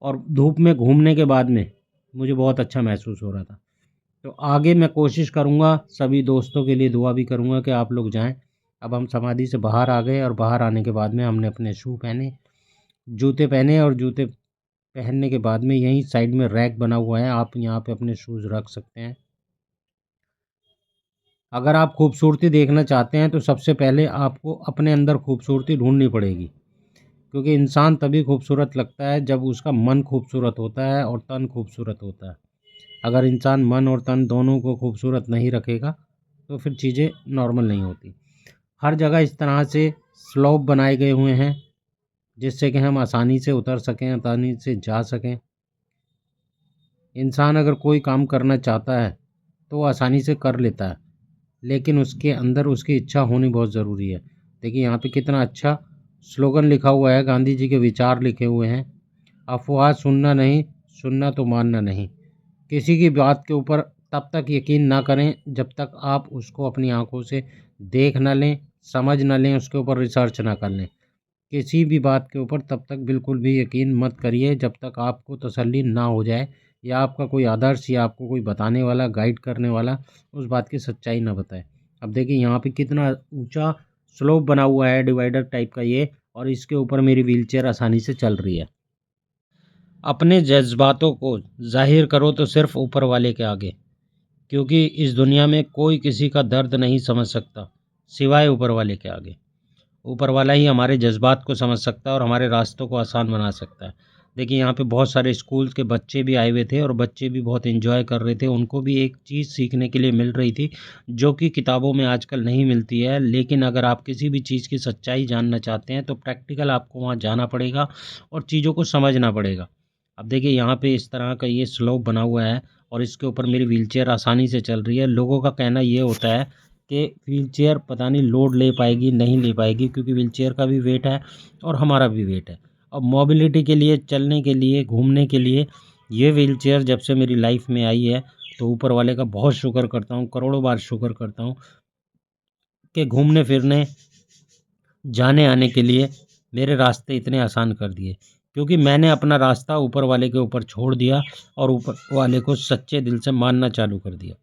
और धूप में घूमने के बाद में मुझे बहुत अच्छा महसूस हो रहा था। तो आगे मैं कोशिश करूँगा, सभी दोस्तों के लिए दुआ भी करूँगा कि आप लोग जाएँ। अब हम समाधि से बाहर आ गए और बाहर आने के बाद में हमने अपने शू पहने, जूते पहने और जूते पहनने के बाद में यहीं साइड में रैक बना हुआ है, आप यहाँ पे अपने शूज़ रख सकते हैं। अगर आप खूबसूरती देखना चाहते हैं तो सबसे पहले आपको अपने अंदर खूबसूरती ढूँढनी पड़ेगी, क्योंकि इंसान तभी खूबसूरत लगता है जब उसका मन खूबसूरत होता है और तन खूबसूरत होता है। अगर इंसान मन और तन दोनों को खूबसूरत नहीं रखेगा तो फिर चीज़ें नॉर्मल नहीं होती। हर जगह इस तरह से स्लोप बनाए गए हुए हैं जिससे कि हम आसानी से उतर सकें, आसानी से जा सकें। इंसान अगर कोई काम करना चाहता है तो वो आसानी से कर लेता है, लेकिन उसके अंदर उसकी इच्छा होनी बहुत ज़रूरी है। देखिए यहाँ पे कितना अच्छा स्लोगन लिखा हुआ है, गांधी जी के विचार लिखे हुए हैं। अफ़वाह सुनना नहीं, सुनना तो मानना नहीं। किसी की बात के ऊपर तब तक यकीन ना करें जब तक आप उसको अपनी आँखों से देख ना लें, समझ ना लें, उसके ऊपर रिसर्च ना कर लें। किसी भी बात के ऊपर तब तक बिल्कुल भी यकीन मत करिए जब तक आपको तसल्ली ना हो जाए या आपका कोई आदर्श या आपको कोई बताने वाला, गाइड करने वाला उस बात की सच्चाई ना बताए। अब देखिए यहाँ पे कितना ऊँचा स्लोप बना हुआ है, डिवाइडर टाइप का ये, और इसके ऊपर मेरी व्हीलचेयर आसानी से चल रही है। अपने जज़्बातों को ज़ाहिर करो तो सिर्फ़ ऊपर वाले के आगे, क्योंकि इस दुनिया में कोई किसी का दर्द नहीं समझ सकता, सिवाय ऊपर वाले के आगे। ऊपर वाला ही हमारे जज़्बात को समझ सकता है और हमारे रास्तों को आसान बना सकता है। देखिए यहाँ पे बहुत सारे स्कूल के बच्चे भी आए हुए थे और बच्चे भी बहुत एंजॉय कर रहे थे। उनको भी एक चीज़ सीखने के लिए मिल रही थी, जो कि किताबों में आजकल नहीं मिलती है। लेकिन अगर आप किसी भी चीज़ की सच्चाई जानना चाहते हैं तो प्रैक्टिकल आपको वहाँ जाना पड़ेगा और चीज़ों को समझना पड़ेगा। अब देखिए यहाँ पे इस तरह का ये स्लोप बना हुआ है और इसके ऊपर मेरी व्हीलचेयर आसानी से चल रही है। लोगों का कहना ये होता है कि व्हीलचेयर पता नहीं लोड ले पाएगी, नहीं ले पाएगी, क्योंकि व्हीलचेयर का भी वेट है और हमारा भी वेट है। अब मोबिलिटी के लिए, चलने के लिए, घूमने के लिए ये व्हीलचेयर जब से मेरी लाइफ में आई है तो ऊपर वाले का बहुत शुक्र करता हूँ, करोड़ों बार शुक्र करता हूँ कि घूमने-फिरने, जाने-आने के लिए मेरे रास्ते इतने आसान कर दिए, क्योंकि मैंने अपना रास्ता ऊपर वाले के ऊपर छोड़ दिया और ऊपर वाले को सच्चे दिल से मानना चालू कर दिया।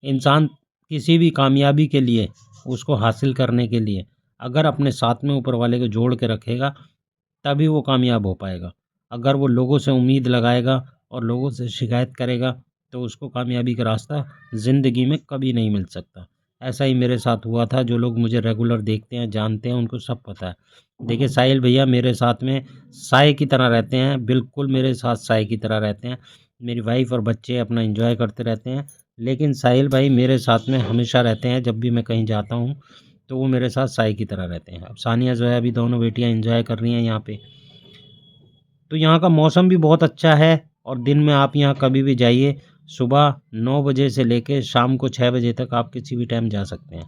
इंसान किसी भी कामयाबी के लिए, उसको हासिल करने के लिए अगर अपने साथ में ऊपर वाले को जोड़ के रखेगा, तभी वो कामयाब हो पाएगा। अगर वो लोगों से उम्मीद लगाएगा और लोगों से शिकायत करेगा, तो उसको कामयाबी का रास्ता ज़िंदगी में कभी नहीं मिल सकता। ऐसा ही मेरे साथ हुआ था, जो लोग मुझे रेगुलर देखते हैं, जानते हैं, उनको सब पता है। देखिए साहिल भैया मेरे साथ में साए की तरह रहते हैं, बिल्कुल मेरे साथ साए की तरह रहते हैं। मेरी वाइफ़ और बच्चे अपना एन्जॉय करते रहते हैं, लेकिन साहिल भाई मेरे साथ में हमेशा रहते हैं। जब भी मैं कहीं जाता हूँ, तो वो मेरे साथ साए की तरह रहते हैं। अब सानिया जो है, अभी दोनों बेटियाँ एन्जॉय कर रही हैं यहाँ पे। तो यहाँ का मौसम भी बहुत अच्छा है और दिन में आप यहाँ कभी भी जाइए, सुबह 9 बजे से लेके शाम को 6 बजे तक आप किसी भी टाइम जा सकते हैं।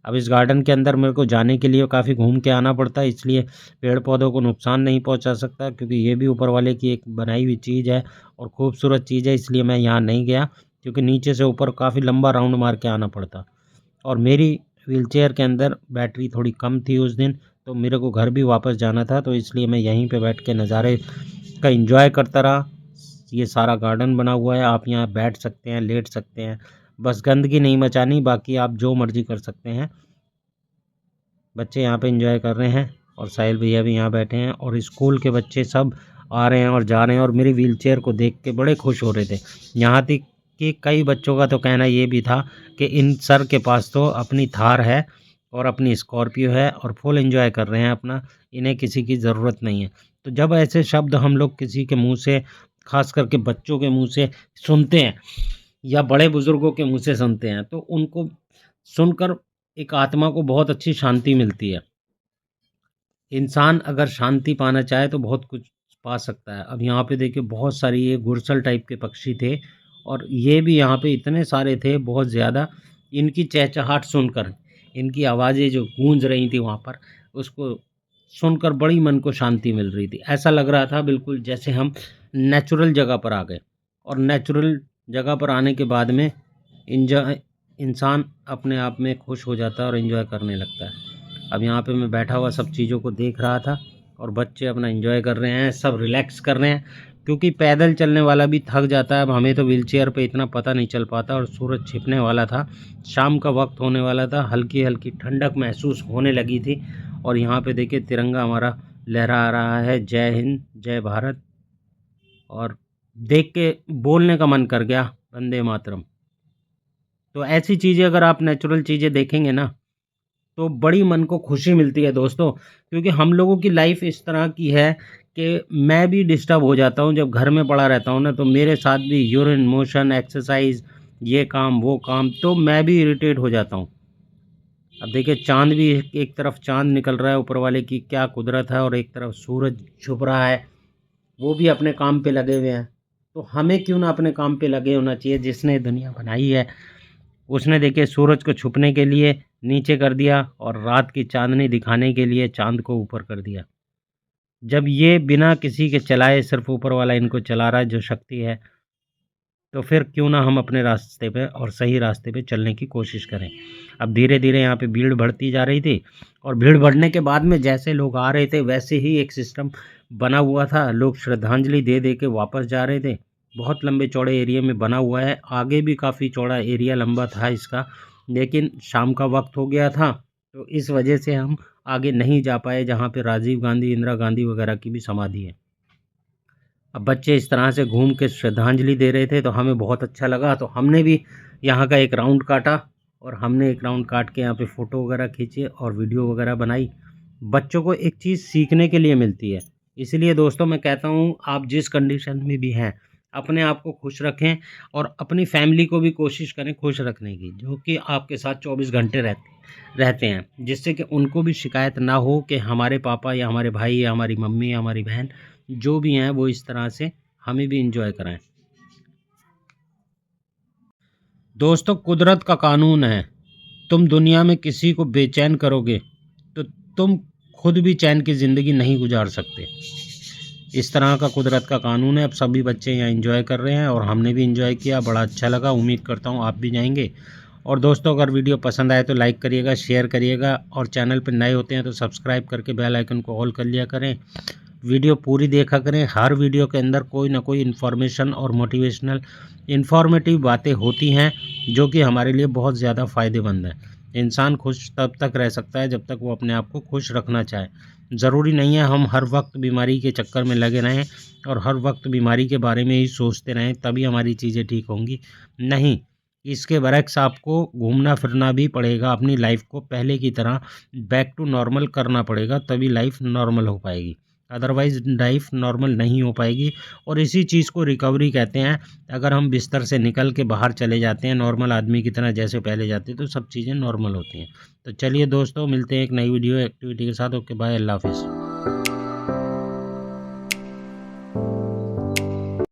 अब इस गार्डन के अंदर मेरे को जाने के लिए काफ़ी घूम के आना पड़ता है, इसलिए पेड़-पौधों को नुकसान नहीं पहुँचा सकता, क्योंकि ये भी ऊपर वाले की एक बनाई हुई चीज़ है और खूबसूरत चीज़ है, इसलिए मैं यहाँ नहीं गया, क्योंकि नीचे से ऊपर काफ़ी लंबा राउंड मार के आना पड़ता। और मेरी व्हीलचेयर के अंदर बैटरी थोड़ी कम थी उस दिन, तो मेरे को घर भी वापस जाना था, तो इसलिए मैं यहीं पे बैठ के नज़ारे का एन्जॉय करता रहा। ये सारा गार्डन बना हुआ है, आप यहाँ बैठ सकते हैं, लेट सकते हैं, बस गंदगी नहीं मचानी, बाकी आप जो मर्ज़ी कर सकते हैं। बच्चे यहाँ पे एंजॉय कर रहे हैं और साहिल भैया भी यहाँ बैठे हैं और स्कूल के बच्चे सब आ रहे हैं और जा रहे हैं और मेरी व्हीलचेयर को देख के बड़े खुश हो रहे थे। यहाँ तक कि कई बच्चों का तो कहना ये भी था कि इन सर के पास तो अपनी थार है और अपनी स्कॉर्पियो है और फुल एंजॉय कर रहे हैं अपना, इन्हें किसी की ज़रूरत नहीं है। तो जब ऐसे शब्द हम लोग किसी के मुँह से, ख़ास करके बच्चों के मुँह से सुनते हैं या बड़े बुज़ुर्गों के मुँह से सुनते हैं, तो उनको सुनकर एक आत्मा को बहुत अच्छी शांति मिलती है। इंसान अगर शांति पाना चाहे तो बहुत कुछ पा सकता है। अब यहाँ पे देखिए बहुत सारी ये गुरसल टाइप के पक्षी थे और ये भी यहाँ पे इतने सारे थे, बहुत ज़्यादा। इनकी चहचहाट सुनकर, इनकी आवाज़ें जो गूंज रही थी वहाँ पर, उसको सुनकर बड़ी मन को शांति मिल रही थी। ऐसा लग रहा था बिल्कुल जैसे हम नेचुरल जगह पर आ गए और नेचुरल जगह पर आने के बाद में इंजॉय इंसान अपने आप में खुश हो जाता है और एंजॉय करने लगता है। अब यहाँ पे मैं बैठा हुआ सब चीज़ों को देख रहा था और बच्चे अपना एंजॉय कर रहे हैं, सब रिलैक्स कर रहे हैं, क्योंकि पैदल चलने वाला भी थक जाता है। अब हमें तो व्हीलचेयर पे इतना पता नहीं चल पाता, और सूरज छिपने वाला था, शाम का वक्त होने वाला था, हल्की हल्की ठंडक महसूस होने लगी थी। और यहाँ पे देखिए तिरंगा हमारा लहरा रहा है, जय हिंद जय भारत। और देख के बोलने का मन कर गया, वंदे मातरम। तो ऐसी चीज़ें अगर आप नेचुरल चीज़ें देखेंगे ना, तो बड़ी मन को खुशी मिलती है दोस्तों। क्योंकि हम लोगों की लाइफ इस तरह की है कि मैं भी डिस्टर्ब हो जाता हूँ जब घर में पड़ा रहता हूँ ना, तो मेरे साथ भी यूरिन मोशन, एक्सरसाइज, ये काम वो काम, तो मैं भी इरिटेट हो जाता हूँ। अब देखिए चाँद भी, एक तरफ चाँद निकल रहा है, ऊपर वाले की क्या कुदरत है, और एक तरफ सूरज छुप रहा है, वो भी अपने काम पे लगे हुए हैं। तो हमें क्यों ना अपने काम पे लगे होना चाहिए। जिसने दुनिया बनाई है उसने देखिए सूरज को छुपने के लिए नीचे कर दिया, और रात की चांदनी दिखाने के लिए चांद को ऊपर कर दिया। जब ये बिना किसी के चलाए सिर्फ ऊपर वाला इनको चला रहा है, जो शक्ति है, तो फिर क्यों ना हम अपने रास्ते पे और सही रास्ते पे चलने की कोशिश करें। अब धीरे धीरे यहाँ पे भीड़ बढ़ती जा रही थी, और भीड़ बढ़ने के बाद में जैसे लोग आ रहे थे वैसे ही एक सिस्टम बना हुआ था, लोग श्रद्धांजलि दे दे के वापस जा रहे थे। बहुत लंबे चौड़े एरिया में बना हुआ है, आगे भी काफ़ी चौड़ा एरिया लंबा था इसका, लेकिन शाम का वक्त हो गया था, तो इस वजह से हम आगे नहीं जा पाए, जहाँ पे राजीव गांधी, इंदिरा गांधी वगैरह की भी समाधि है। अब बच्चे इस तरह से घूम के श्रद्धांजलि दे रहे थे, तो हमें बहुत अच्छा लगा, तो हमने भी यहाँ का एक राउंड काटा, और हमने एक राउंड काट के यहाँ पे फ़ोटो वगैरह खींचे और वीडियो वगैरह बनाई। बच्चों को एक चीज़ सीखने के लिए मिलती है। इसलिए दोस्तों मैं कहता हूँ, आप जिस कंडीशन में भी हैं, अपने आप को खुश रखें, और अपनी फैमिली को भी कोशिश करें खुश रखने की, जो कि आपके साथ 24 घंटे रहते हैं, जिससे कि उनको भी शिकायत ना हो कि हमारे पापा या हमारे भाई या हमारी मम्मी या हमारी बहन जो भी हैं वो इस तरह से हमें भी इंजॉय कराएं। दोस्तों कुदरत का कानून है, तुम दुनिया में किसी को बेचैन करोगे तो तुम खुद भी चैन की ज़िंदगी नहीं गुजार सकते। इस तरह का कुदरत का कानून है। अब सभी बच्चे यहाँ एंजॉय कर रहे हैं, और हमने भी एंजॉय किया, बड़ा अच्छा लगा। उम्मीद करता हूँ आप भी जाएंगे। और दोस्तों अगर वीडियो पसंद आए तो लाइक करिएगा, शेयर करिएगा, और चैनल पर नए होते हैं तो सब्सक्राइब करके बेल आइकन को ऑल कर लिया करें। वीडियो पूरी देखा करें, हर वीडियो के अंदर कोई ना कोई इन्फॉर्मेशन और मोटिवेशनल इन्फॉर्मेटिव बातें होती हैं, जो कि हमारे लिए बहुत ज़्यादा फ़ायदेमंद है। इंसान खुश तब तक रह सकता है जब तक वो अपने आप को खुश रखना चाहे। ज़रूरी नहीं है हम हर वक्त बीमारी के चक्कर में लगे रहें, और हर वक्त बीमारी के बारे में ही सोचते रहें तभी हमारी चीज़ें ठीक होंगी। नहीं, इसके बरक्स आपको घूमना फिरना भी पड़ेगा, अपनी लाइफ को पहले की तरह बैक टू नॉर्मल करना पड़ेगा, तभी लाइफ नॉर्मल हो पाएगी। अदरवाइज़ लाइफ नॉर्मल नहीं हो पाएगी, और इसी चीज़ को रिकवरी कहते हैं। अगर हम बिस्तर से निकल के बाहर चले जाते हैं नॉर्मल आदमी की तरह, जैसे पहले जाते हैं, तो सब चीज़ें नॉर्मल होती हैं। तो चलिए दोस्तों, मिलते हैं एक नई वीडियो एक्टिविटी के साथ। ओके बाय, अल्लाह हाफ़िज़।